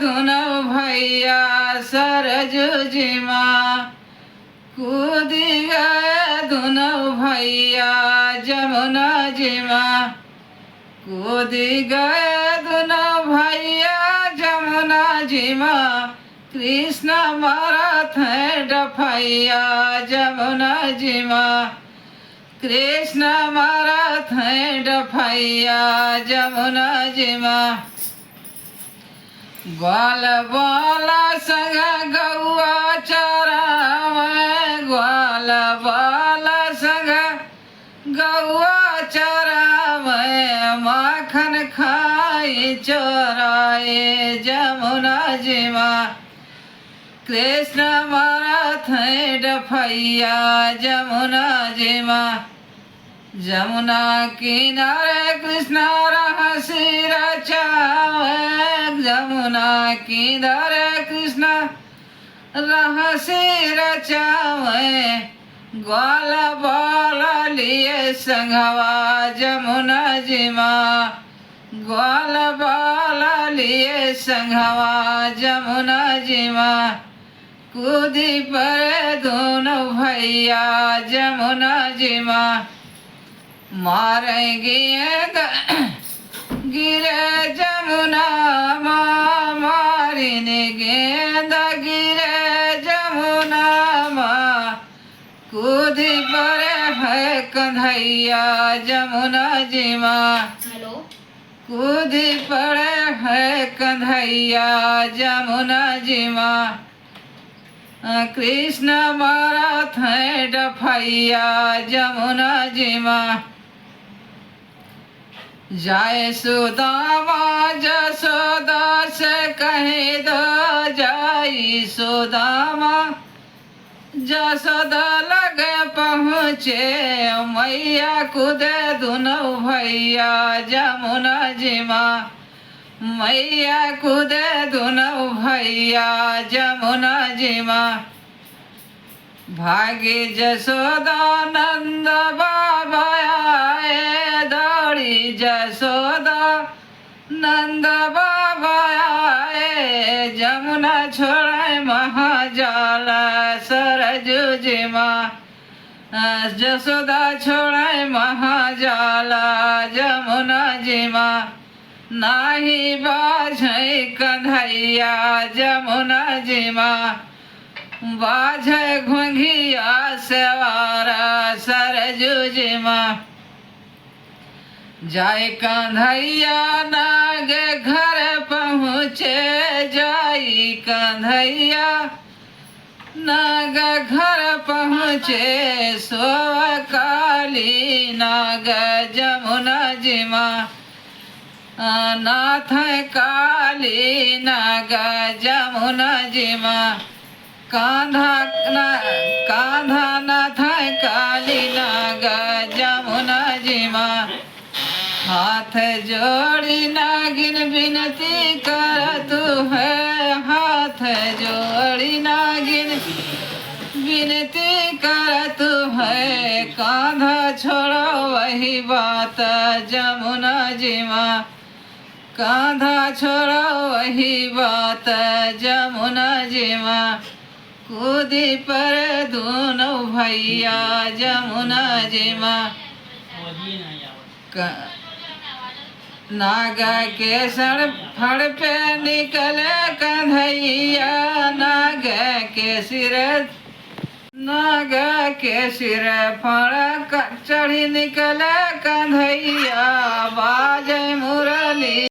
दुनो भैया सरजू जी माँ कूदी गए दुनो भैया जमुना जी माँ कूदी गए दुनो भैया जमुना जी माँ कृष्ण मारत है डफैया जमुना जी माँ कृष्ण मारत है डफैया जमुना जी माँ ग्वाल बाला संग गौआ चरावे ग्वाल बाला संग गौआ चरावे माखन खाई चोराए जमुना जी माँ कृष्ण मारत है डफैया जमुना जी माँ जमुना किनारे कृष्ण रहसी रचावे जमुना किनारे कृष्ण रहसी रचावे ग्वाल बाला लिए संघवा जमुना जी माँ ग्वाल बाला लिए संघवा जमुना जी माँ कूदी पड़े दोनों भैया जमुना जी माँ मारेंगे गिरे जमुना माँ मारिने गेंद गिरे जमुना माँ कूदी पड़े है कन्हैया जमुना जी माँ कूदी पड़े है कन्हैया जमुना जी माँ कृष्ण मारत है डफैया जमुना जी माँ जाए सुदामा जसोदा से कहे दो जाई सुदामा जसोदा लगे पहुँचे मैया कूदे दोनों भैया जमुना जी माँ मैया कूदे दोनों भैया जमुना जी माँ भागे जसोदा नंद बाबा आए दौड़ी जसोदा नंद बाबा आए जमुना छोड़े महाजाला सरजू जी माँ जसोदा छोड़े महाजाला जमुना जी माँ नाही बाझे कन्हैया जमुना जी माँ बाझे घुंघिया सवारा सरजू जी माँ जाए कन्हैया नाग घर पहुँचे जाई कन्हैया नाग घर पहुँचे सो काली नाग जमुना जी माँ नाथ काली नाग जमुना जी माँ कांधा नाथ काली नाग जमुना जी माँ हाथ जोड़ी नागिन विनती कर तू है हाथ जोड़ी नागिन विनती कर तू है कांधा छोड़ो वही बात जमुना जी माँ कांधा छोड़ो वही बात जमुना जी माँ कूदी पर दोनों भैया जमुना जी माँ नाग के सर फड़ पे निकले कन्हैया नाग के सिर फड़ चढ़ी निकले कन्हैया बाजे मुरली।